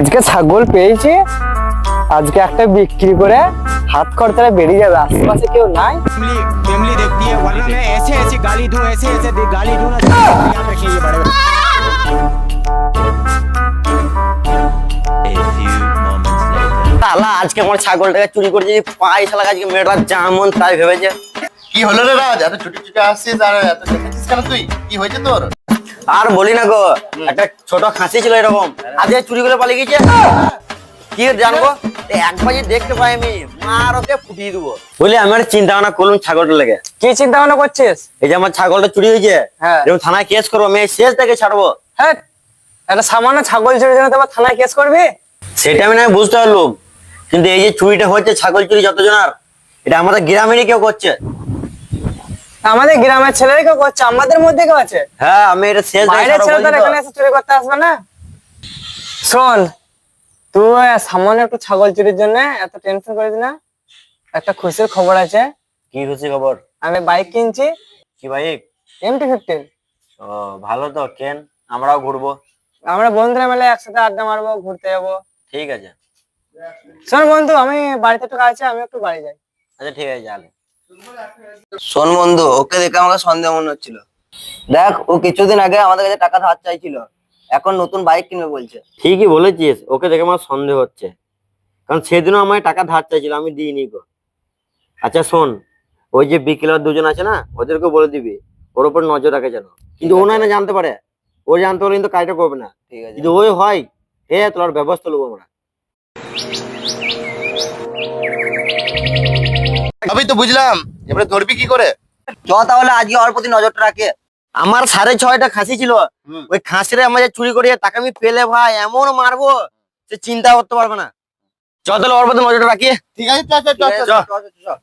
আজকে ছাগল পেয়েছি, আজকে একটা বিক্রি করে হাত খরচাটা বেরিয়ে যাবে। আশেপাশে কেউ নাই। फैमिली देखती है वरना मैं ऐसे ऐसे गाली दूं ऐसे ऐसे गाली दूं ना याद रखिए ये बड़े শালা আজকে আমার ছাগলটাকে চুরি করে যদি পাই, শালা আজকে মেয়েটা যেমন তাই ভেবেছে। কি হলো রে রাজ, এত ছুটি ছুটি আসছিস আর এত দেখেছিস কেন তুই? কি হয়েছে তোর? আর বলি না গো, একটা ছোট খাসি ছিল এরকম, আজকে চুরি করে পালিয়ে গেছে। কি জানবো, একবার যদি দেখতে পাই আমি মার ওকে ফুটিয়ে দেবো। বলি আমি একটা চিন্তা ভাবনা করলাম ছাগলটা লেগে। কি চিন্তা ভাবনা করছিস? এই যে আমার ছাগলটা চুরি হয়েছে, হ্যাঁ। এরকম থানায় কেস করবো, আমি শেষ থেকে ছাড়বো। হ্যাঁ, একটা সামান্য ছাগল চুরির জন্য তোমার থানায় কেস করবি? সেটা আমি না বুঝতে পারলাম, কিন্তু এই যে চুরিটা হচ্ছে ছাগল চুরি যতজনার, এটা আমাদের গ্রামেরই কেউ করছে। আমাদের গ্রামের ছেলেরা কেউ করছে, আমাদের মধ্যে কেউ আছে? হ্যাঁ, আমি এটা শেষ থেকে বাইরের ছাড়বো ছেলেদের বলছি তো। এখানে এসে চুরি করতে আসবে না। শোন, তুই সামান্য একটু ছাগল চুরির জন্য এত টেনশন করিস না। একটা খুশির খবর আছে, কি খুশি খবর? আমি বাইক কিনছি, কি বাইক? MT-15। ও ভালো তো, কেন আমরাও ঘুরবো। আমরা বন্ধুরা মিলে একসাথে আড্ডা মারবো, ঘুরতে যাবো। ঠিক আছে। শোন বন্ধু, আমি বাড়িতে একটু কাজ আছে, আমি একটু বাড়ি যাই। আচ্ছা ঠিক আছে, যাবে। শোন বন্ধু, ওকে দেখে আমাকে সন্দেহ মনে হচ্ছিল। দেখ, ও কিছুদিন আগে আমাদের কাছে টাকা ধার চাইছিল, এখন নতুন বাইক কিনবে বলছে। ঠিকই বলেছিস, ওকে দেখে আমার সন্দেহ হচ্ছে, কারণ সেদিনও আমায় টাকা ধার চাইছিল, আমি দিইনি গো। আচ্ছা শোন, ওই যে বিকেলের দুজন আছে না, ওদেরকে বলে দিবি ওর উপর নজর রাখে যেন। কিন্তু ও না জানতে পারে, ও জানতে পারলে কিন্তু কাজটা করবে না। ঠিক আছে। যদি ওই হয়, হে তোর ব্যবস্থা নেবো আমরা। আমি তো বুঝলাম, এবারে ধরবি কি করে? চ তাহলে আজকে ওর প্রতি নজরটা রাখে। আমার 6.5টা খাসি ছিল, ওই খাসিরে আমার যে চুরি করিয়ে তাকে আমি পেলে ভাই এমন মারবো, সে চিন্তা করতে পারবে না। চ তাহলে ওর প্রতি নজরটা রাখি। ঠিক আছে, চল চল চল চল চল।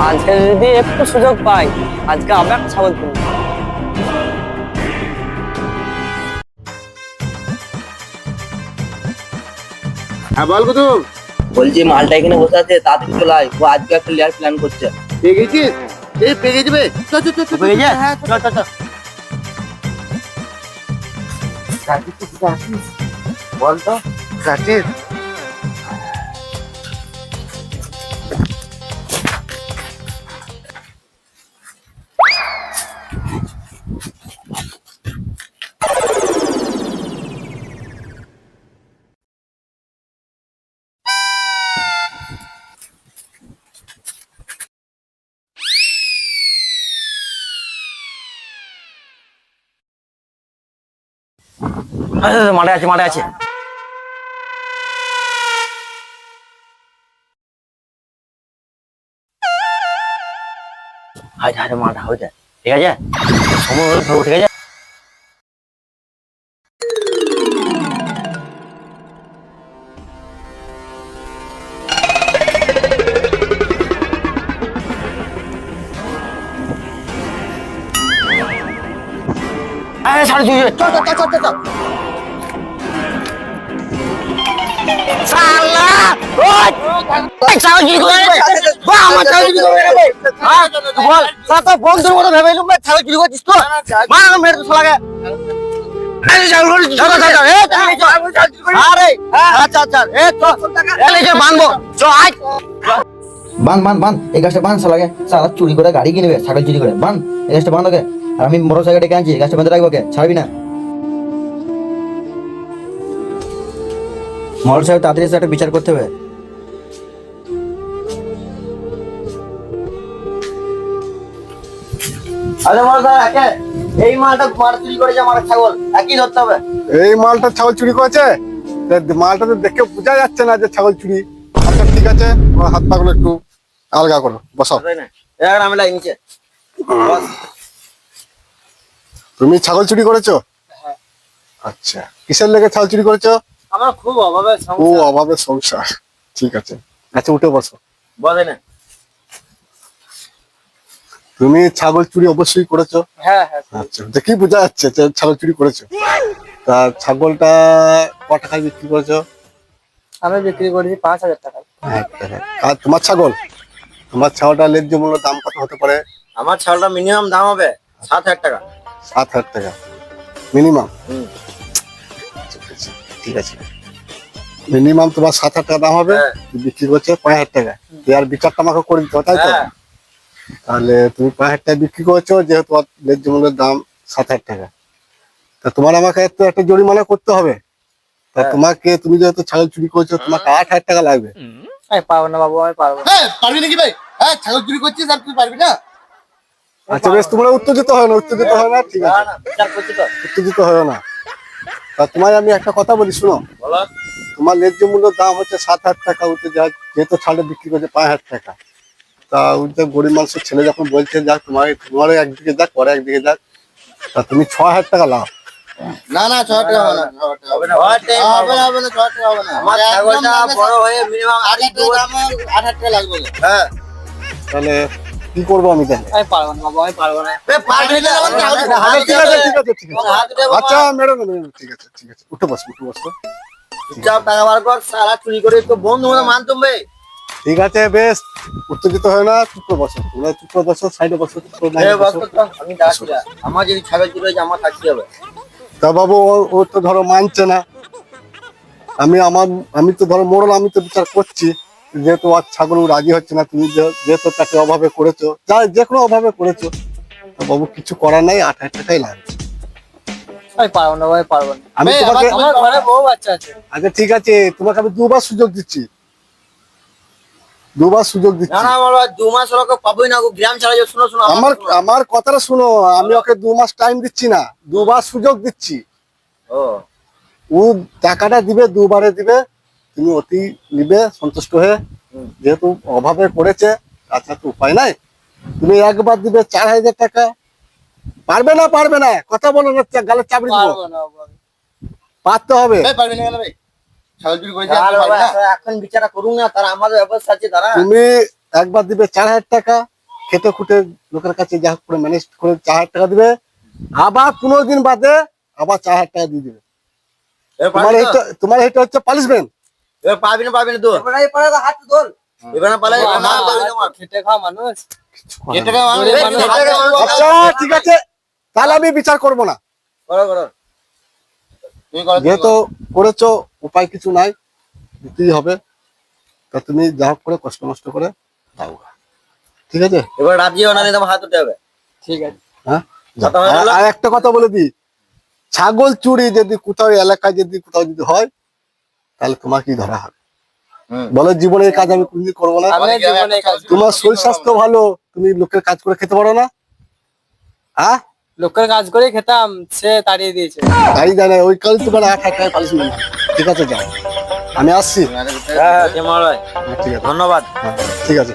আজকে যদি একটু সুযোগ পাই, আজকে আবার একটা ছাগল কিনবো। হ্যাঁ বল কুতুব, বলছি মালটা এখানে বসে আছে, তাড়াতাড়ি চলে আয়, ও আজকে একটা লেয়ার প্ল্যান করছে। পেয়ে গেছিস? এই পেয়ে যাবে, চল চল চল পেয়ে গেছে? চল চল চল। বল তো যাচ্ছিস? মাঠে আছে, মাঠে আছে। হায় হায়, মাঠা হয়েছে। ঠিক আছে, সময় হলে ধরবো, ঠিক আছে। সাড়ে চল চল চল চল চল। শালা ওই ছাগল চুরি করে রে বাহ, আমার ছাগল চুরি করে রে ভাই। হ্যাঁ বল, সাতা বন্ধুর মতো ভেবে লুম ছাগল চুরি করছিস তো? মা মেরে তো শালাকে। আরে ছাগল চুরি চল চল চল। এ চল। আরে আচ্ছা আচ্ছা, এ চল এলে যে বাঁধবো, চল আয়। বান বান বান, এই গাছটা বান শালাকে। শালা চুরি করে গাড়ি কিনবে, ছাগল চুরি করে। বান, এই গাছটা বান ওকে। আর আমি মোটর সাইকেল ডেকে আনছি, গাছটা বেঁধে রাখবো, ওকে ছাড়বি না। মোটর সাহেব তাড়াতাড়ি এসে একটা বিচার করতে হবে। আরে বল একে, এই মালটা চুরি করেছে আমার ছাগল, একই ধরতে হবে। এই মালটা ছাগল চুরি করেছে? মালটা তো দেখে বোঝা যাচ্ছে না যে ছাগল চুরি। আচ্ছা ঠিক আছে, ওর হাত পাগুলো একটু আলগা করো, বসাও। তাই না, এখন আমি লাগিয়েছে। তুমি ছাগল চুরি করেছো? আচ্ছা, কিসের লেগে ছাগল চুরি করেছো? আমার খুব অভাবের ও সংসার। অভাবের সংসার, ঠিক আছে। আচ্ছা উঠে বসো। বলে না, তুমি ছাগল চুরি অবশ্যই করেছো। হ্যাঁ হ্যাঁ, আচ্ছা, দেখি বোঝা যাচ্ছে যে ছাগল চুরি করেছো। তা ছাগলটা ক টাকায় বিক্রি করেছো? আমি বিক্রি করেছি 5,000 টাকা। আর তোমার ছাগল? তোমার ছাগলটা ন্যায্য মূল্য দাম কত হতে পারে? আমার ছাগলটা মিনিমাম দাম হবে 7,000 টাকা। 7,000 টাকা মিনিমাম। হুম। ঠিক আছে, মিনিমাম তোমার 7,000 টাকা দাম হবে। হ্যাঁ। বিক্রি করছে 5,000 টাকা। আর বিচারটা আমাকে করে দিতে হবে, তাই তো? হ্যাঁ। তাহলে তুমি 5,000 টাকা বিক্রি করছো, যেহেতু তোমার ন্যায্য মূল্যের দাম 7,000 টাকা, তা তোমার আমাকে তো একটা জরিমানা করতে হবে। তা হ্যাঁ। তোমাকে, তুমি যেহেতু ছাগল চুরি করছো, তোমাকে 8,000 টাকা লাগবে। আমি পারবো না বাবু, আমি পারবো না। হ্যাঁ, পারবি নাকি ভাই? হ্যাঁ, ছাগল চুরি করছিস আর তুই পারবি না? আচ্ছা বেশ, তোমরা উত্তেজিত হয় না, উত্তেজিত হয় না, ঠিক না আছে, না, বিচার করছি তো। উত্তেজিত হয় না। তা তোমায় আমি একটা কথা বলি, শোনো। বলো। তোমার ন্যায্য মূল্যের দাম হচ্ছে 7,000 টাকা, যেহেতু ছাড়ে বিক্রি করছে 5,000 টাকা। তা ওই যে গরিব মানুষের ছেলে যখন বলছে যাক তোমার একদিকে যাক, পরে একদিকে যাক, তা তুমি 6,000 টাকা লাও। না না, 6,000 টাকা হবে না, 6,000 টাকা হবে না। হবে না, হবে না, 6,000 টাকা হবে না। আমার ছাগলটা বড় হয়ে মিনিমাম 8,000 টাকা দাম, 8,000 টাকা লাগবে। হ্যাঁ। তাহলে কি করবো আমি তাহলে? আমি পারবো না বাবু, আমি পারবো না। পারবি না, আমার ছাগল আচ্ছা, ঠিক আছে, ঠিক আছে, ঠিক আছে। হাত উঠে আচ্ছা ম্যাডাম, ঠিক আছে, ঠিক আছে, উঠে বসো, উঠে বসো। চুপচাপ টাকা বার কর, সারা চুরি করে তো বন্ধু মনে মানতুম বে। ঠিক আছে বেশ, উত্তেজিত হয় না, চুপ করে বসো, তোমরা চুপ করে বসো, সাইডে বসো, চুপ করে এ লাইনে বস বসো। তো, আমি যাচ্ছি না। আমার যদি ছাগল চুরি হয়েছে আমার থাকতে হবে। তা বাবু, ও তো ধরো মানছে না। আমি তো ধরো মোড়ল, আমি তো বিচার করছি, যেহেতু আর ছাগল ও রাজি হচ্ছে না, তুমি যেহেতু তাকে অভাবে করেছো, যে কোনো অভাবে করেছো, তা বাবু কিছু করার নাই, 8,000 টাকাই লাগবে। আমি পারবো না, আমি পারবো না। আমি এই, তোমাকে, আমার ঘরে বউ বাচ্চা আছে। আচ্ছা ঠিক আছে, তোমাকে আমি 2 বার সুযোগ দিচ্ছি, 2 বার সুযোগ না দিচ্ছি। না, আমার 2 মাস হলো ওকে পাবোই না, ও গ্রাম ছাড়া যাবে। শোনো শোনো, আমার কথাটা শুনো, আমি ওকে 2 মাস টাইম দিচ্ছি না, 2 বার সুযোগ দিচ্ছি। ও ও টাকাটা দিবে, 2 বারে দিবে, তুমি অতি নিবে সন্তুষ্ট হয়ে, হুম। যেহেতু অভাবে করেছে, তাছাড়া তো উপায় নাই। তুমি একবার দিবে 4,000 টাকা। পারবে না, পারবে না, কথা বলো না, গালে চাবড়ি দিব। পারবো না বাবু আমি। পারতে হবে। ভাই, পারবি না কেন ভাই? ছাগল চুরি করেছিস আর আর তুই পারবি বাবা, না? এখন বিচারা করুন না, তার আমাদের ব্যবস্থা আছে তারা। তুমি একবার দিবে 4,000 টাকা, খেটে খুটে লোকের কাছে যা হোক করে ম্যানেজ করে 4,000 টাকা দিবে, আবার 15 দিন বাদে আবার 4,000 টাকা দিয়ে দিবে। এবার পারবি তো? তোমার এটা হচ্ছে পানিশমেন্ট। এবার পারবি না তো। এবার না পারলে না পারবি না আমার। খেটে খাওয়া মানুষ। খেটে খাওয়া মানুষ, গরিব এই মানুষ। খেটে খাওয়া মানুষ। আচ্ছা ঠিক আছে, তাহলে আমি বিচার করব না, করো করো। তুমি করো, তুমি যেহেতু করো। করেছো, উপায় কিছু নাই, দিতেই হবে। তা তুমি যা হোক করে কষ্ট মষ্ট করে দাও, ঠিক আছে? এবার রাজি হও, না নিলে তোমার হাত উঠে যাবে। ঠিক আছে। হ্যাঁ, যাও। কথা হয়ে গেল? আর একটা কথা বলে দিই, ছাগল চুরি যদি কোথাও এলাকায় যদি কোথাও যদি হয়, তাহলে তোমাকে ধরা হবে। হুম। বলো জীবনে এই কাজ আমি কোনদিন করবো না। আমি জীবনে এই কাজ করি। তোমার শরীর স্বাস্থ্য ভালো, তুমি লোকের কাজ করে খেতে পারো না? হ্যাঁ, লোকের কাজ করে খেতাম, সে তাড়িয়ে দিয়েছে। তাই জানে, ওই কাজ তোমার 8,000 টাকা পালিশমেন্ট। ঠিক আছে, যাও, আমি আসছি। হ্যাঁ, জমাল ভাই, ঠিক আছে, ধন্যবাদ। হ্যাঁ, ঠিক আছে।